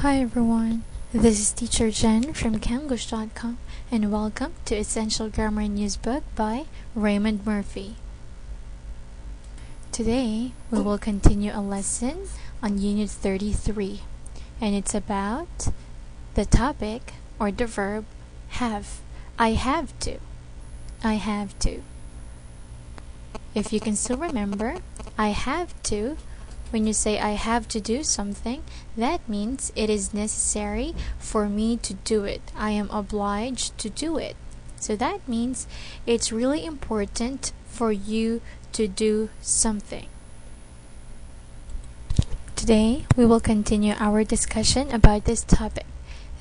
Hi everyone, this is Teacher Jen from Kanglish.com and welcome to Essential Grammar in Use book by Raymond Murphy. Today we will continue a lesson on Unit 33 and it's about the topic or the verb have. I have to. I have to. If you can still remember, I have to. When you say I have to do something, that means it is necessary for me to do it. I am obliged to do it. So that means it's really important for you to do something. Today, we will continue our discussion about this topic.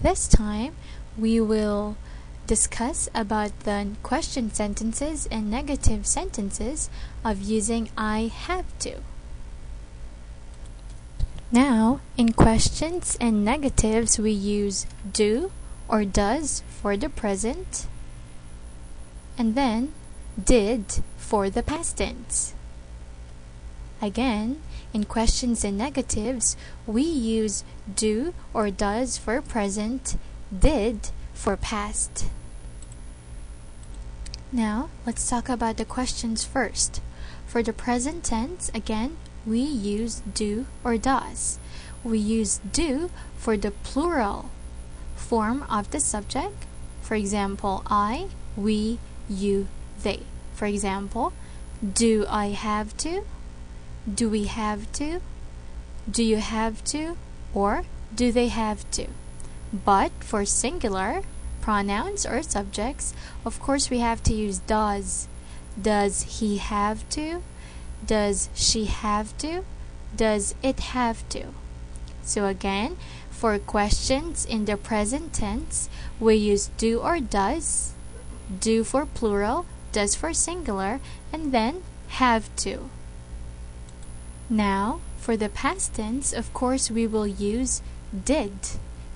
This time, we will discuss about the question sentences and negative sentences of using I have to. Now, in questions and negatives, we use do or does for the present, and then did for the past tense. Again, in questions and negatives, we use do or does for present, did for past. Now, let's talk about the questions first. For the present tense, again, we use do or does. We use do for the plural form of the subject. For example, I, we, you, they. For example, do I have to? Do we have to? Do you have to? Or do they have to? But for singular pronouns or subjects, of course we have to use does. Does he have to? Does she have to? Does it have to? So again, for questions in the present tense, we use do or does, do for plural, does for singular, and then have to. Now, for the past tense, of course, we will use did,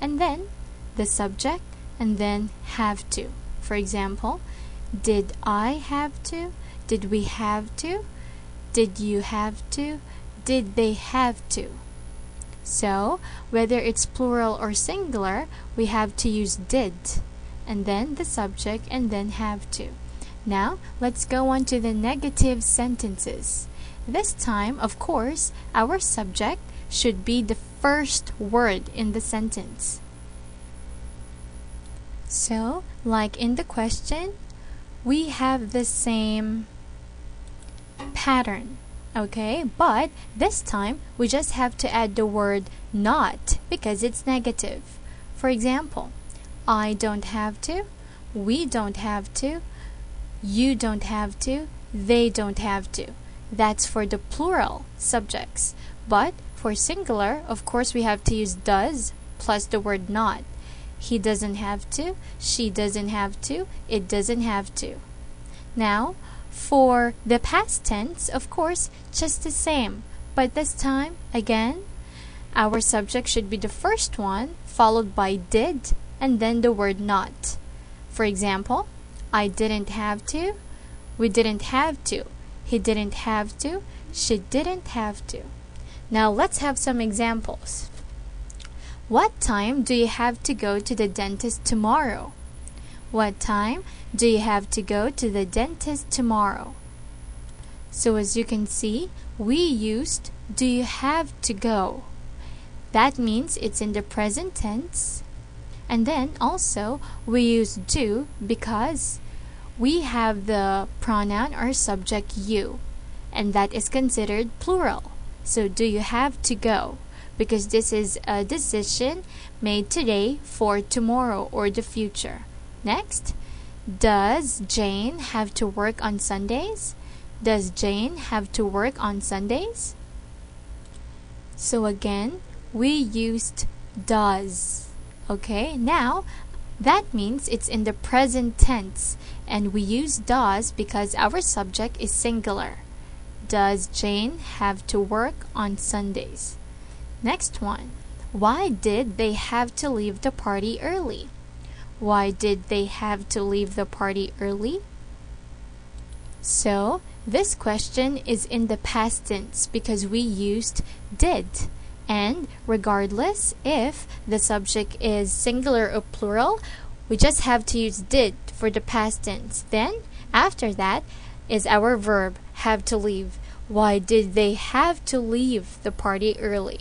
and then the subject, and then have to. For example, did I have to? Did we have to? Did you have to? Did they have to? So, whether it's plural or singular, we have to use did, and then the subject, and then have to. Now, let's go on to the negative sentences. This time, of course, our subject should be the first word in the sentence. So, like in the question, we have the same pattern, okay, but this time we just have to add the word not because it's negative. For example, I don't have to, we don't have to, you don't have to, they don't have to. That's for the plural subjects, but for singular, of course, we have to use does plus the word not. He doesn't have to, she doesn't have to, it doesn't have to. Now, for the past tense, of course, just the same. But this time, again, our subject should be the first one, followed by did, and then the word not. For example, I didn't have to, we didn't have to, he didn't have to, she didn't have to. Now, let's have some examples. What time do you have to go to the dentist tomorrow? What time do you have to go to the dentist tomorrow? So as you can see, we used do you have to go. That means it's in the present tense. And then also we use do because we have the pronoun or subject you, and that is considered plural. So do you have to go? Because this is a decision made today for tomorrow or the future. Next, does Jane have to work on Sundays? Does Jane have to work on Sundays? So again, we used does. Okay, now that means it's in the present tense, and we use does because our subject is singular. Does Jane have to work on Sundays? Next one, why did they have to leave the party early? Why did they have to leave the party early? So, this question is in the past tense because we used did. And regardless if the subject is singular or plural, we just have to use did for the past tense. Then, after that, is our verb, have to leave. Why did they have to leave the party early?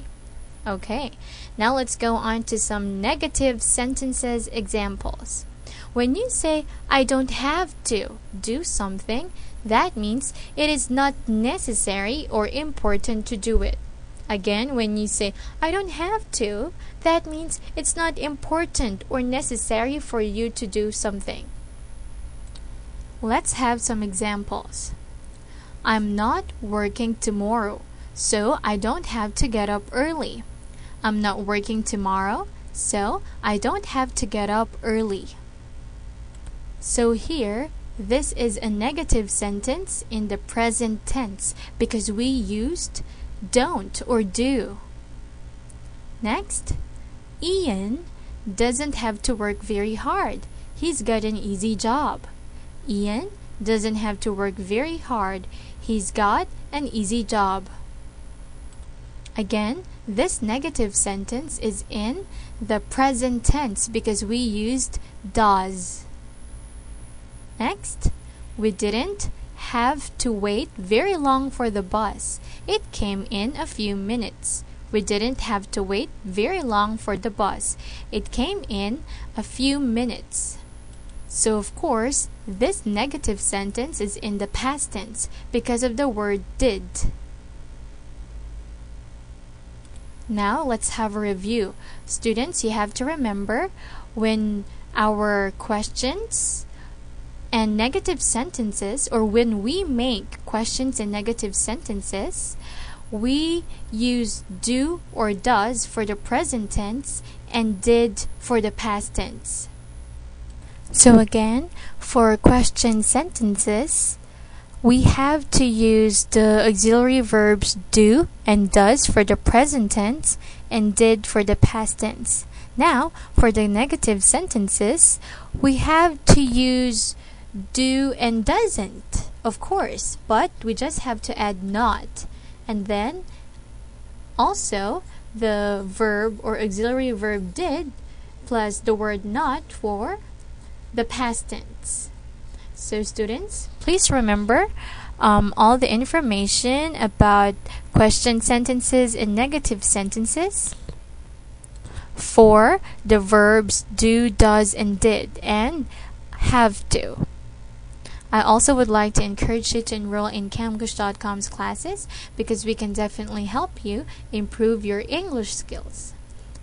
Okay, now let's go on to some negative sentences examples. When you say, I don't have to do something, that means it is not necessary or important to do it. Again, when you say, I don't have to, that means it's not important or necessary for you to do something. Let's have some examples. I'm not working tomorrow, so I don't have to get up early. I'm not working tomorrow, so I don't have to get up early. So here, this is a negative sentence in the present tense because we used don't or do. Next, Ian doesn't have to work very hard. He's got an easy job. Ian doesn't have to work very hard. He's got an easy job. Again, this negative sentence is in the present tense because we used does. Next, we didn't have to wait very long for the bus. It came in a few minutes. We didn't have to wait very long for the bus. It came in a few minutes. So of course, this negative sentence is in the past tense because of the word did. Now let's have a review. Students, you have to remember when our questions and negative sentences, or when we make questions and negative sentences, we use do or does for the present tense and did for the past tense. So again, for question sentences, we have to use the auxiliary verbs do and does for the present tense and did for the past tense. Now, for the negative sentences, we have to use do and doesn't, of course, but we just have to add not. And then also the verb or auxiliary verb did plus the word not for the past tense. So students, please remember all the information about question sentences and negative sentences for the verbs do, does, and did, and have to. I also would like to encourage you to enroll in camgush.com's classes because we can definitely help you improve your English skills.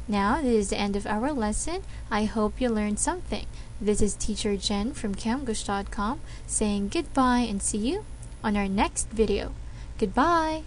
Now, this is the end of our lesson. I hope you learned something. This is Teacher Jen from camgush.com saying goodbye and see you on our next video. Goodbye!